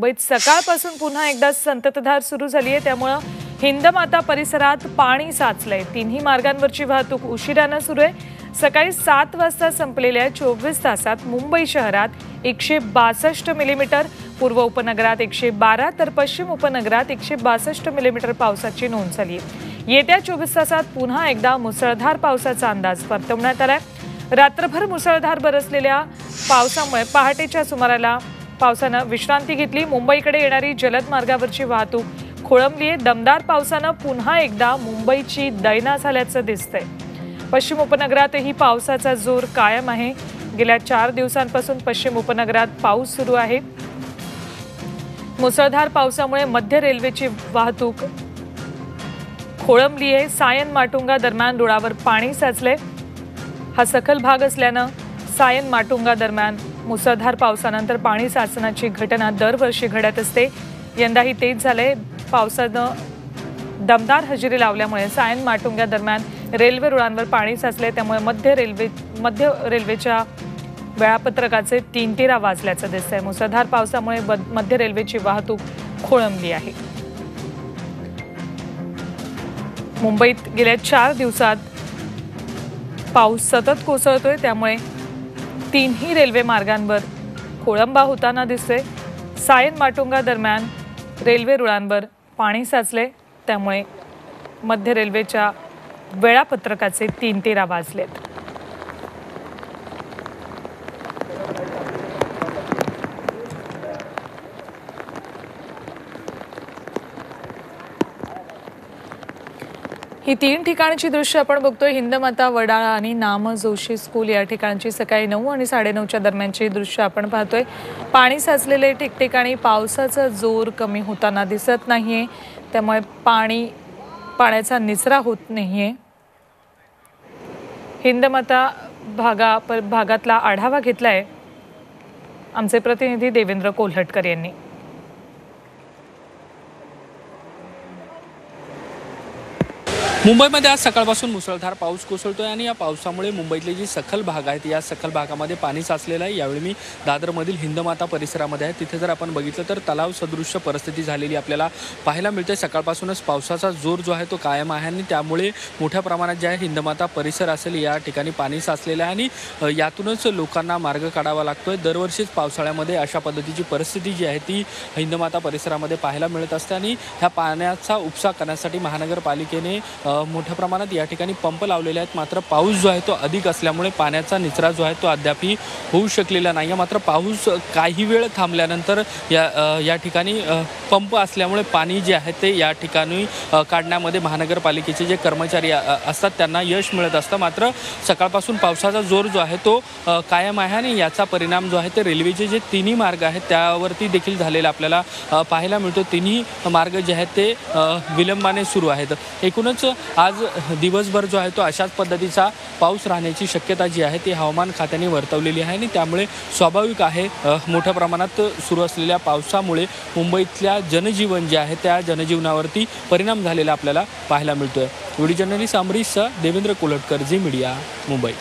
मुंबईत सकाळपासून पुन्हा एकदा संततधार सुरू झाली आहे। त्यामुळे हिंदमाता परिसरात पाणी साचलंय। तिन्ही मार्गांवरची वाहतूक उशिराने सुरू आहे। सकाळी 7 वाजता संपलेल्या 24 तासात मुंबई शहरात 162 मिलीमीटर, पूर्व उपनगरात 112 तर पश्चिम उपनगरात 162 मिलीमीटर पावसाची नोंद झाली आहे। येत्या 24 तासात पुन्हा एकदा मुसळधार पावसाचा अंदाज वर्तवण्यात आलाय। रात्रभर मुसळधार बरसलेल्या पावसामुळे पहाटेच्या सुमाराला पावसाने विश्रांती घेतली। मुंबईकडे येणारी जलद मार्गावरची वाहतूक खोळंबली आहे। दमदार पावसाने पुन्हा एकदा मुंबईची दैना झाल्याचं दिसतंय। पश्चिम उपनगरातही पावसाचा जोर कायम आहे। गेल्या 4 दिवसांपासून पश्चिम उपनगरात पाऊस सुरू आहे। मुसळधार पावसामुळे मध्य रेल्वेची वाहतूक खोळंबली आहे। सायन माटुंगा दरम्यान रुळावर पाणी साचले। हा सखल भाग असल्याने सायन माटुंगा दरम्यान मुसळधार पावसानंतर पाणी साचण्याची घटना दरवर्षी घडत असते। यंदाही तेच झाले। पावसाने दमदार हजेरी लावल्यामुळे सायन माटुंगा दरम्यान रेल्वे रुळांवर पाणी साचले। त्यामुळे मध्य रेल्वेच्या वेळापत्रकाचे 3-13 वाजल्याचं दिसतंय। मुसळधार पावसामुळे मध्य रेल्वेची वाहतूक खोळंबली आहे। मुंबईत गेल्या 4 दिवसात पाऊस सतत कोसळतोय। त्यामुळे तिन्ही रेल्वे मार्गांवर खोळंबा होताना दिसतोय। सायन माटुंगा दरम्यान रेल्वे रुळांवर पाणी साचले। त्यामुळे मध्य रेल्वेच्या वेळापत्रकाचे 3-13 वाजलेत। ही 3 ठिकाणची दृश्य आपण बघतोय। हिंदमाता, वडाळा आणि नाम जोशी स्कूल या ठिकाणची सकाळी 9 आणि 9:30च्या दरम्यानची दृश्य आपण पाहतोय। पाणी साचलेले ठिकठिकाणी पावसाचा जोर कमी होताना दिसत नाहीये। त्यामुळे पाण्याचा निचरा होत नाहीये। हिंदमाता भागातला आढावा घेतलाय आमचे प्रतिनिधी देवेंद्र कोल्हटकर यांनी। मुंबईमध्ये आज सकाळपासून मुसळधार पाऊस कोसळतोय आणि या पावसामुळे मुंबईतले जी सखल भाग आहेत या सखल भागामध्ये पाणी साचलेलं आहे। यावेळी मी दादरमधील हिंदमाता परिसरामध्ये आहे। तिथे जर आपण बघितलं तर तलाव सदृश्य परिस्थिती झालेली आपल्याला पाहायला मिळते। सकाळपासूनच पावसाचा जोर जो आहे तो कायम आहे आणि त्यामुळे मोठ्या प्रमाणात जे आहे हिंदमाता परिसर असेल या ठिकाणी पाणी साचलेलं आहे आणि यातूनच लोकांना मार्ग काढावा लागतोय। दरवर्षीच पावसाळ्यामध्ये अशा पद्धतीची परिस्थिती जी आहे ती हिंदमाता परिसरामध्ये पाहायला मिळत असते आणि ह्या पाण्याचा उपसा करण्यासाठी महानगरपालिकेने मोठ्या प्रमाणात या ठिकाणी पंप लावलेले आहेत। मात्र पाऊस जो आहे तो अधिक असल्यामुळे पाण्याचा निचरा जो आहे तो अद्यापही होऊ शकलेला नाही। मात्र पाऊस काही वेळ थांबल्यानंतर या ठिकाणी पंप असल्यामुळे पाणी जे आहे ते या ठिकाणी काढण्यामध्ये महानगरपालिकेचे जे कर्मचारी असतात त्यांना यश मिळत असतं। मात्र सकाळपासून पावसाचा जोर जो आहे तो कायम आहे आणि याचा परिणाम जो आहे ते रेल्वेचे जे तिन्ही मार्ग आहेत त्यावरती देखील झालेला आपल्याला पाहायला मिळतो। तिन्ही मार्ग जे आहेत ते विलंबाने सुरू आहेत। एकूणच आज दिवसभर जो आहे तो अशाच पद्धतीचा पाऊस राहण्याची शक्यता जी आहे ती हवामान खात्याने वर्तवलेली आहे आणि त्यामुळे स्वाभाविक आहे मोठ्या प्रमाणात सुरू असलेल्या पावसामुळे मुंबईतल्या जनजीवन जे आहे त्या जनजीवनावरती परिणाम झालेला आपल्याला पाहायला मिळतोय। व्हिडिओ जर्नलिस्ट अमरीशसह देवेंद्र कोल्हटकर, झी मीडिया, मुंबई।